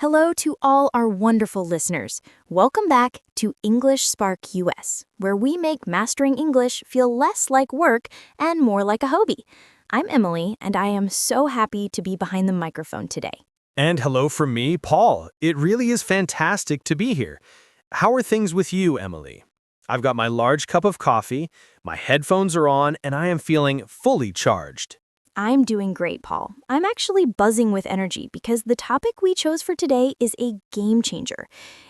Hello to all our wonderful listeners. Welcome back to English Spark US, where we make mastering English feel less like work and more like a hobby. I'm Emily, and I am so happy to be behind the microphone today. And hello from me, Paul. It really is fantastic to be here. How are things with you, Emily? I've got my large cup of coffee, my headphones are on, and I am feeling fully charged. I'm doing great, Paul. I'm actually buzzing with energy because the topic we chose for today is a game changer.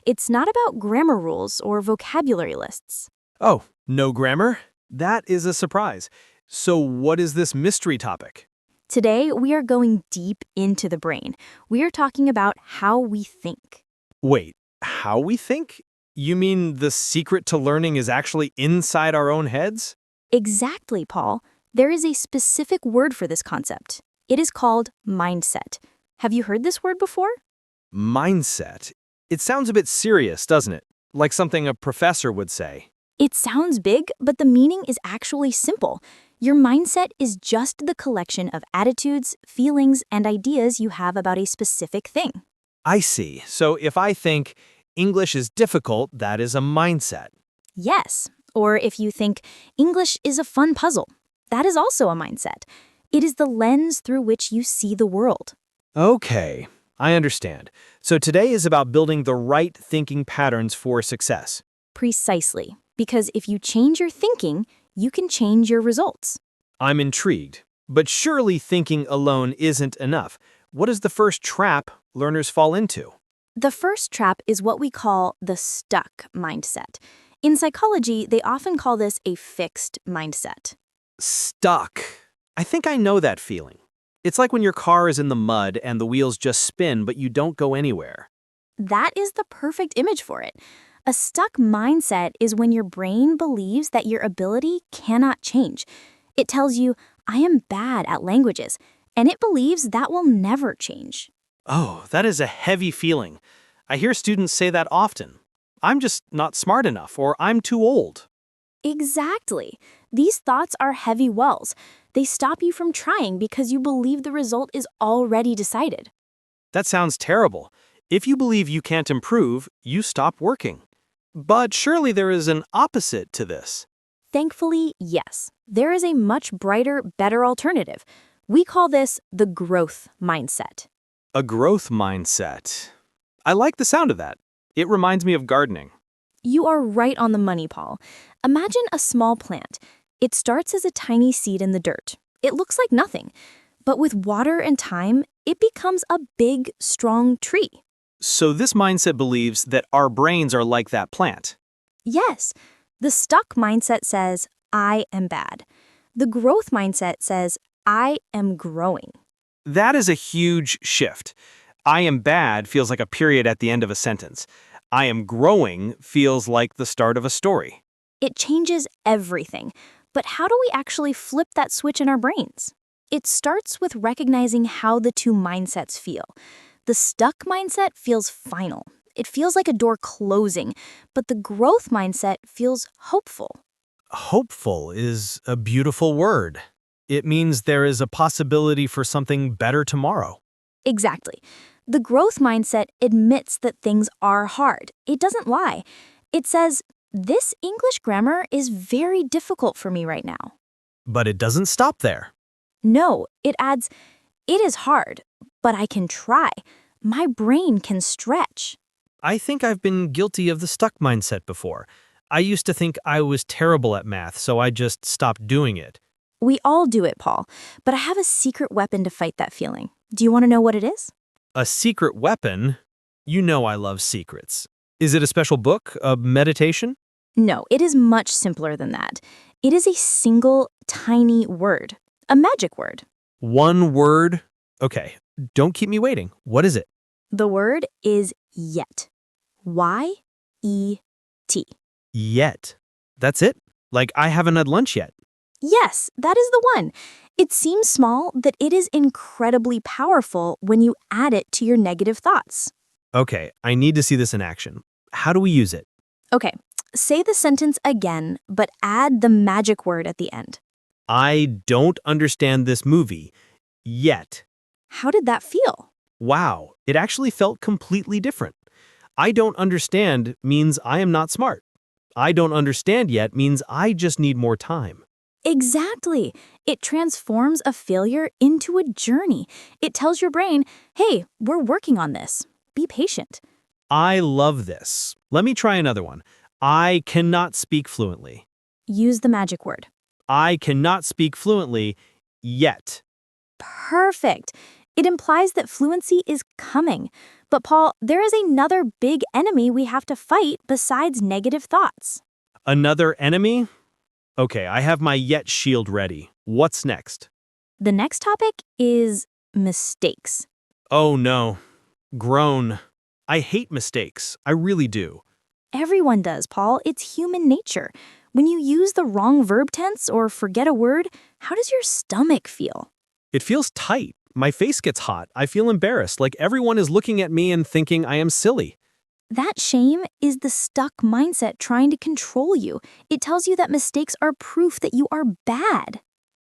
It's not about grammar rules or vocabulary lists. Oh, no grammar? That is a surprise. So what is this mystery topic? Today, we are going deep into the brain. We are talking about how we think. Wait, how we think? You mean the secret to learning is actually inside our own heads? Exactly, Paul. There is a specific word for this concept. It is called mindset. Have you heard this word before? Mindset. It sounds a bit serious, doesn't it? Like something a professor would say. It sounds big, but the meaning is actually simple. Your mindset is just the collection of attitudes, feelings, and ideas you have about a specific thing. I see. So if I think English is difficult, that is a mindset. Yes, or if you think English is a fun puzzle, that is also a mindset. It is the lens through which you see the world. Okay, I understand. So today is about building the right thinking patterns for success. Precisely, because if you change your thinking, you can change your results. I'm intrigued. But surely thinking alone isn't enough. What is the first trap learners fall into? The first trap is what we call the stuck mindset. In psychology, they often call this a fixed mindset. Stuck. I think I know that feeling. It's like when your car is in the mud and the wheels just spin, but you don't go anywhere. That is the perfect image for it. A stuck mindset is when your brain believes that your ability cannot change. It tells you, I am bad at languages, and it believes that will never change. Oh, that is a heavy feeling. I hear students say that often. I'm just not smart enough, or I'm too old. Exactly. These thoughts are heavy wells. They stop you from trying because you believe the result is already decided. That sounds terrible. If you believe you can't improve, you stop working. But surely there is an opposite to this. Thankfully, yes. There is a much brighter, better alternative. We call this the growth mindset. A growth mindset. I like the sound of that. It reminds me of gardening. You are right on the money, Paul. Imagine a small plant. It starts as a tiny seed in the dirt. It looks like nothing. But with water and time, it becomes a big, strong tree. So this mindset believes that our brains are like that plant. Yes, the stuck mindset says, I am bad. The growth mindset says, I am growing. That is a huge shift. I am bad feels like a period at the end of a sentence. I am growing feels like the start of a story. It changes everything. But how do we actually flip that switch in our brains? It starts with recognizing how the two mindsets feel. The stuck mindset feels final. It feels like a door closing, but the growth mindset feels hopeful. Hopeful is a beautiful word. It means there is a possibility for something better tomorrow. Exactly. The growth mindset admits that things are hard. It doesn't lie. It says, this English grammar is very difficult for me right now. But it doesn't stop there. No, it adds, it is hard, but I can try. My brain can stretch. I think I've been guilty of the stuck mindset before. I used to think I was terrible at math, so I just stopped doing it. We all do it, Paul, but I have a secret weapon to fight that feeling. Do you want to know what it is? A secret weapon? You know I love secrets. Is it a special book, a meditation? No, it is much simpler than that. It is a single, tiny word, a magic word. One word? Okay, don't keep me waiting. What is it? The word is yet. Y-E-T. Yet. That's it? Like I haven't had lunch yet. Yes, that is the one. It seems small, but it is incredibly powerful when you add it to your negative thoughts. Okay, I need to see this in action. How do we use it? Okay, say the sentence again, but add the magic word at the end. I don't understand this movie. Yet. How did that feel? Wow, it actually felt completely different. I don't understand means I am not smart. I don't understand yet means I just need more time. Exactly. It transforms a failure into a journey. It tells your brain, hey, we're working on this. Be patient. I love this. Let me try another one. I cannot speak fluently. Use the magic word. I cannot speak fluently yet. Perfect. It implies that fluency is coming. But Paul, there is another big enemy we have to fight besides negative thoughts. Another enemy? Okay, I have my yet shield ready. What's next? The next topic is mistakes. Oh no. Groan. I hate mistakes. I really do. Everyone does, Paul. It's human nature. When you use the wrong verb tense or forget a word, how does your stomach feel? It feels tight. My face gets hot. I feel embarrassed, like everyone is looking at me and thinking I am silly. That shame is the stuck mindset trying to control you. It tells you that mistakes are proof that you are bad.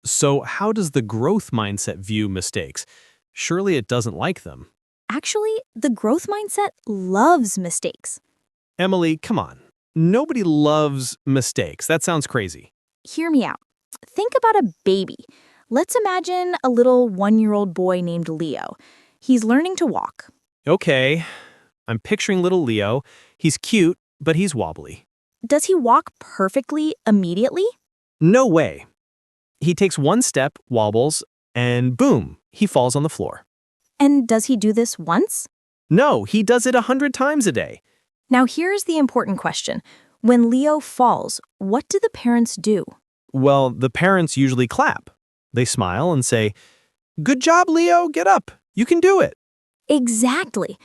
So, how does the growth mindset view mistakes? Surely it doesn't like them. Actually, the growth mindset loves mistakes. Emily, come on. Nobody loves mistakes. That sounds crazy. Hear me out. Think about a baby. Let's imagine a little 1-year-old boy named Leo. He's learning to walk. Okay, I'm picturing little Leo. He's cute, but he's wobbly. Does he walk perfectly immediately? No way. He takes one step, wobbles, and boom, he falls on the floor. And does he do this once? No, he does it 100 times a day. Now here's the important question. When Leo falls, what do the parents do? Well, the parents usually clap. They smile and say, "Good job, Leo, get up. You can do it." Exactly.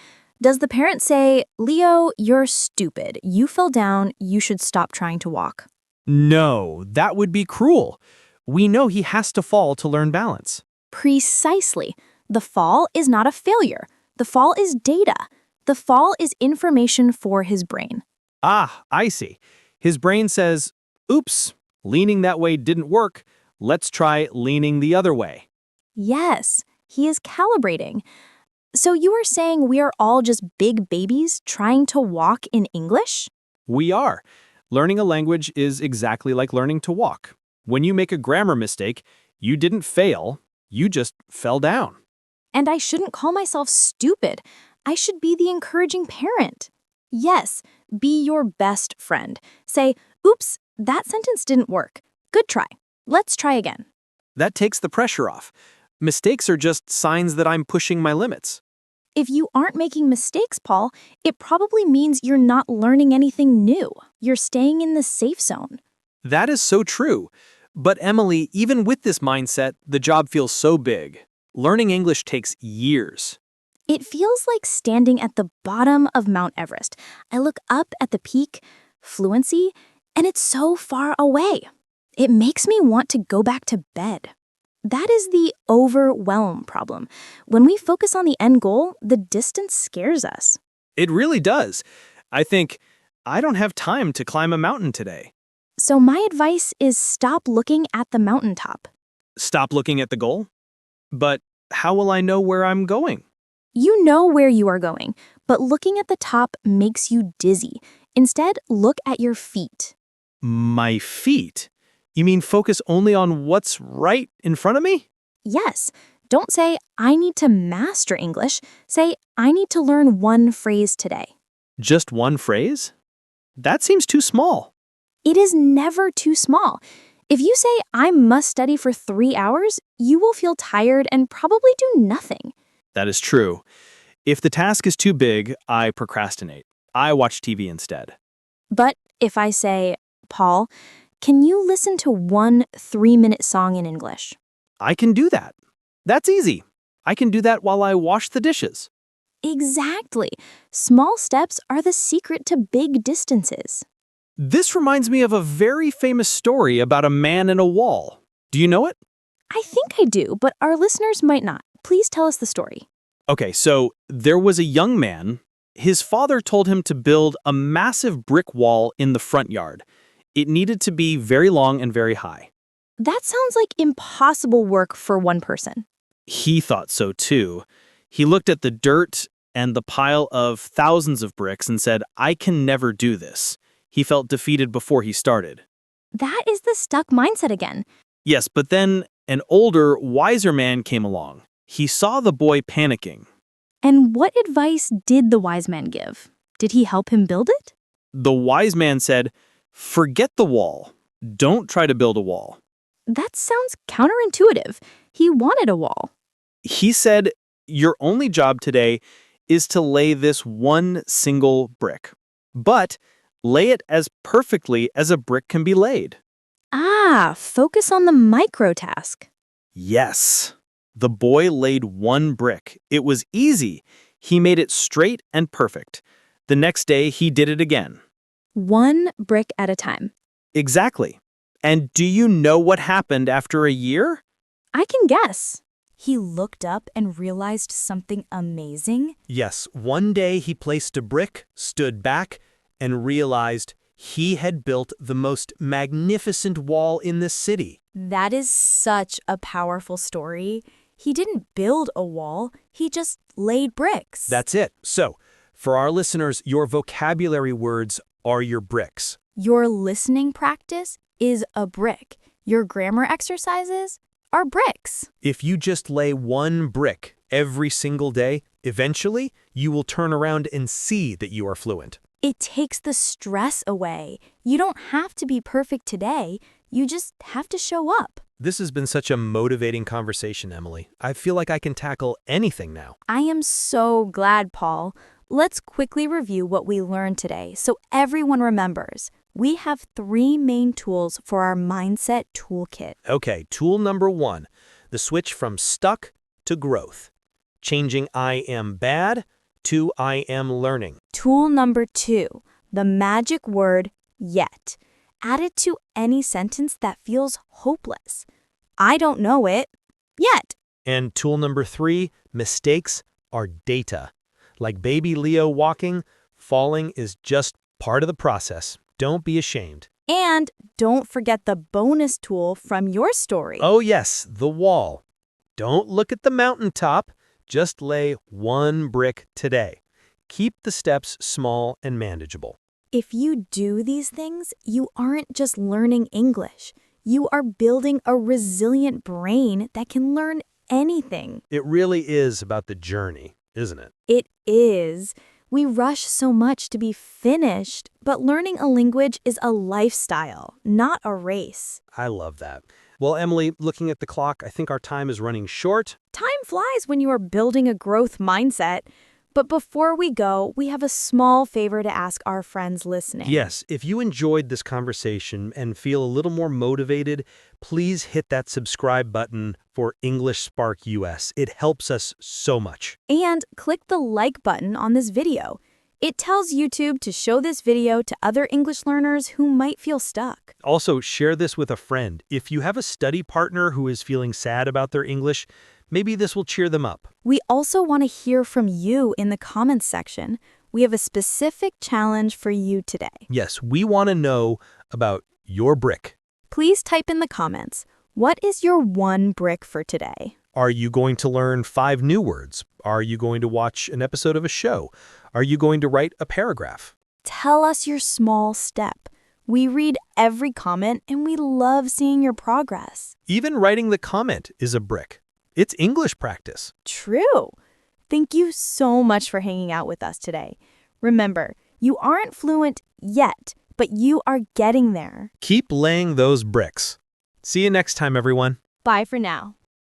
Does the parent say, Leo, you're stupid. You fell down. You should stop trying to walk? No, that would be cruel. We know he has to fall to learn balance. Precisely. The fall is not a failure. The fall is data. The fall is information for his brain. Ah, I see. His brain says, "Oops, leaning that way didn't work. Let's try leaning the other way." Yes, he is calibrating. So you are saying we are all just big babies trying to walk in English? We are. Learning a language is exactly like learning to walk. When you make a grammar mistake, you didn't fail, you just fell down. And I shouldn't call myself stupid. I should be the encouraging parent. Yes, be your best friend. Say, oops, that sentence didn't work. Good try. Let's try again. That takes the pressure off. Mistakes are just signs that I'm pushing my limits. If you aren't making mistakes, Paul, it probably means you're not learning anything new. You're staying in the safe zone. That is so true. But Emily, even with this mindset, the job feels so big. Learning English takes years. It feels like standing at the bottom of Mount Everest. I look up at the peak, fluency, and it's so far away. It makes me want to go back to bed. That is the overwhelm problem. When we focus on the end goal, the distance scares us. It really does. I think, I don't have time to climb a mountain today. So my advice is stop looking at the mountaintop. Stop looking at the goal? But how will I know where I'm going? You know where you are going, but looking at the top makes you dizzy. Instead, look at your feet. My feet? You mean focus only on what's right in front of me? Yes, don't say, I need to master English. Say, I need to learn one phrase today. Just one phrase? That seems too small. It is never too small. If you say, I must study for 3 hours, you will feel tired and probably do nothing. That is true. If the task is too big, I procrastinate. I watch TV instead. But if I say, Paul, can you listen to one 3-minute song in English? I can do that. That's easy. I can do that while I wash the dishes. Exactly. Small steps are the secret to big distances. This reminds me of a very famous story about a man and a wall. Do you know it? I think I do, but our listeners might not. Please tell us the story. Okay, so there was a young man. His father told him to build a massive brick wall in the front yard. It needed to be very long and very high. That sounds like impossible work for one person. He thought so too. He looked at the dirt and the pile of thousands of bricks and said, I can never do this. He felt defeated before he started. That is the stuck mindset again. Yes, but then an older, wiser man came along. He saw the boy panicking. And what advice did the wise man give? Did he help him build it? The wise man said, forget the wall. Don't try to build a wall. That sounds counterintuitive. He wanted a wall. He said, your only job today is to lay this one single brick. But lay it as perfectly as a brick can be laid. Ah, focus on the micro task. Yes. The boy laid one brick. It was easy. He made it straight and perfect. The next day, he did it again. One brick at a time. Exactly. And do you know what happened after a year? I can guess. He looked up and realized something amazing. Yes, one day he placed a brick, stood back, and realized he had built the most magnificent wall in the city. That is such a powerful story. He didn't build a wall, he just laid bricks. That's it. So, for our listeners, your vocabulary words are your bricks. Your listening practice is a brick. Your grammar exercises are bricks. If you just lay one brick every single day, eventually you will turn around and see that you are fluent. It takes the stress away. You don't have to be perfect today. You just have to show up. This has been such a motivating conversation, Emily. I feel like I can tackle anything now. I am so glad, Paul. Let's quickly review what we learned today so everyone remembers. We have 3 main tools for our mindset toolkit. Okay, tool number 1, the switch from stuck to growth. Changing I am bad to I am learning. Tool number 2, the magic word yet. Add it to any sentence that feels hopeless. I don't know it yet. And tool number 3, mistakes are data. Like baby Leo walking, falling is just part of the process. Don't be ashamed. And don't forget the bonus tool from your story. Oh yes, the wall. Don't look at the mountaintop. Just lay one brick today. Keep the steps small and manageable. If you do these things, you aren't just learning English. You are building a resilient brain that can learn anything. It really is about the journey, isn't it? It is. We rush so much to be finished, but learning a language is a lifestyle, not a race. I love that. Well, Emily, looking at the clock, I think our time is running short. Time flies when you are building a growth mindset. But before we go, we have a small favor to ask our friends listening. Yes, if you enjoyed this conversation and feel a little more motivated, please hit that subscribe button for English Spark US. It helps us so much. And click the like button on this video. It tells YouTube to show this video to other English learners who might feel stuck. Also, share this with a friend. If you have a study partner who is feeling sad about their English, maybe this will cheer them up. We also want to hear from you in the comments section. We have a specific challenge for you today. Yes, we want to know about your brick. Please type in the comments, what is your one brick for today? Are you going to learn 5 new words? Are you going to watch an episode of a show? Are you going to write a paragraph? Tell us your small step. We read every comment and we love seeing your progress. Even writing the comment is a brick. It's English practice. True. Thank you so much for hanging out with us today. Remember, you aren't fluent yet, but you are getting there. Keep laying those bricks. See you next time, everyone. Bye for now.